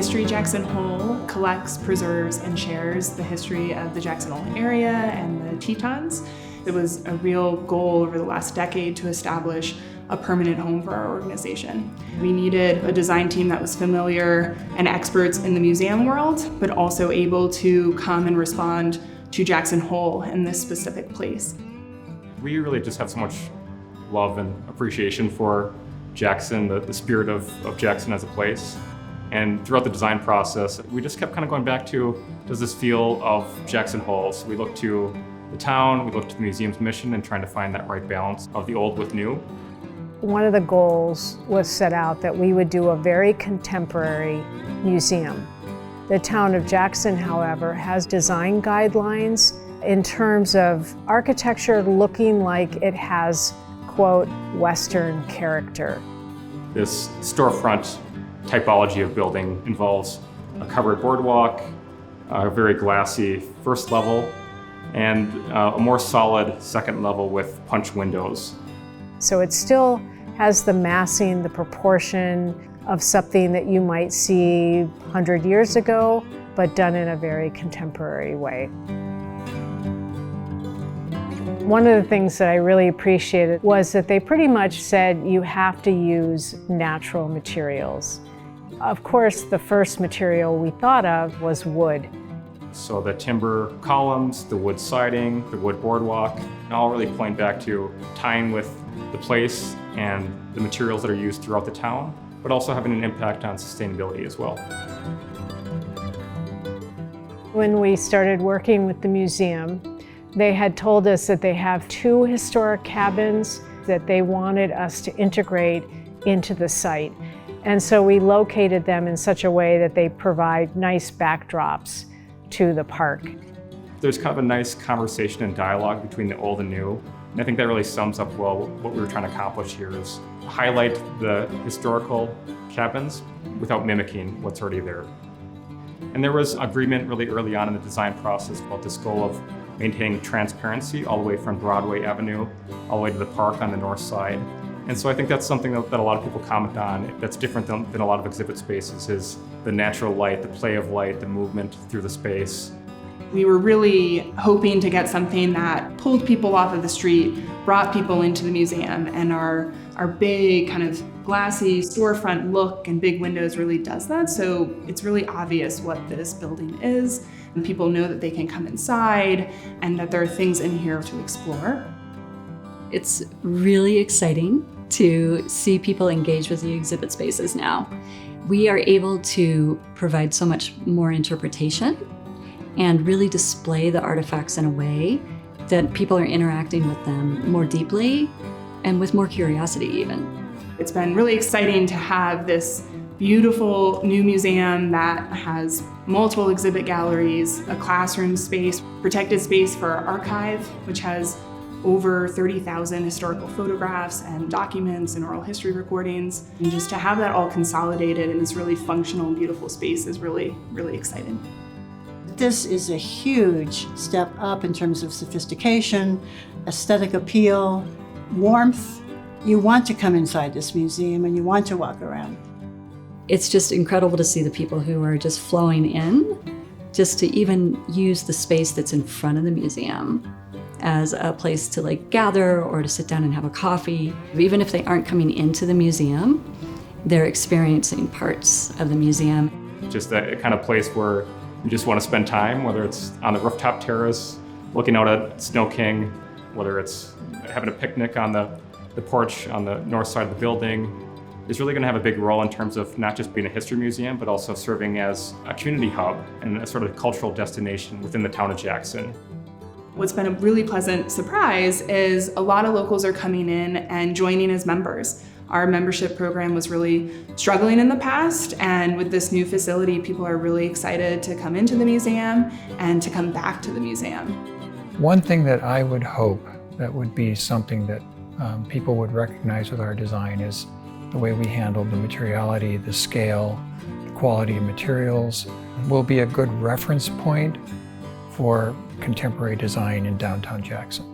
History Jackson Hole collects, preserves, and shares the history of the Jackson Hole area and the Tetons. It was a real goal over the last decade to establish a permanent home for our organization. We needed a design team that was familiar and experts in the museum world, but also able to come and respond to Jackson Hole in this specific place. We really just have so much love and appreciation for Jackson, the spirit of Jackson as a place. And throughout the design process, we just kept kind of going back to, does this feel of Jackson Hole? So we looked to the town, we looked to the museum's mission and trying to find that right balance of the old with new. One of the goals was set out that we would do a very contemporary museum. The town of Jackson, however, has design guidelines in terms of architecture looking like it has, quote, Western character. This storefront typology of building involves a covered boardwalk, a very glassy first level, and a more solid second level with punch windows. So it still has the massing, the proportion of something that you might see 100 years ago, but done in a very contemporary way. One of the things that I really appreciated was that they pretty much said you have to use natural materials. Of course, the first material we thought of was wood. So the timber columns, the wood siding, the wood boardwalk, all really point back to tying with the place and the materials that are used throughout the town, but also having an impact on sustainability as well. When we started working with the museum, they had told us that they have 2 historic cabins that they wanted us to integrate into the site. And so we located them in such a way that they provide nice backdrops to the park. There's kind of a nice conversation and dialogue between the old and new. And I think that really sums up well what we were trying to accomplish here is highlight the historical cabins without mimicking what's already there. And there was agreement really early on in the design process about this goal of maintaining transparency all the way from Broadway Avenue, all the way to the park on the north side. And so I think that's something that a lot of people comment on that's different than a lot of exhibit spaces is the natural light, the play of light, the movement through the space. We were really hoping to get something that pulled people off of the street, brought people into the museum, and our big kind of glassy storefront look and big windows really does that. So it's really obvious what this building is, and people know that they can come inside and that there are things in here to explore. It's really exciting to see people engage with the exhibit spaces now. We are able to provide so much more interpretation and really display the artifacts in a way that people are interacting with them more deeply and with more curiosity even. It's been really exciting to have this beautiful new museum that has multiple exhibit galleries, a classroom space, protected space for our archive, which has over 30,000 historical photographs and documents and oral history recordings. And just to have that all consolidated in this really functional and beautiful space is really, really exciting. This is a huge step up in terms of sophistication, aesthetic appeal, warmth. You want to come inside this museum and you want to walk around. It's just incredible to see the people who are just flowing in, just to even use the space that's in front of the museum as a place to gather or to sit down and have a coffee. Even if they aren't coming into the museum, they're experiencing parts of the museum. Just that kind of place where you just want to spend time, whether it's on the rooftop terrace, looking out at Snow King, whether it's having a picnic on the porch on the north side of the building. Is really going to have a big role in terms of not just being a history museum, but also serving as a community hub and a sort of cultural destination within the town of Jackson. What's been a really pleasant surprise is a lot of locals are coming in and joining as members. Our membership program was really struggling in the past, and with this new facility, people are really excited to come into the museum and to come back to the museum. One thing that I would hope that would be something that people would recognize with our design is the way we handled the materiality, the scale, the quality of materials will be a good reference point for contemporary design in downtown Jackson.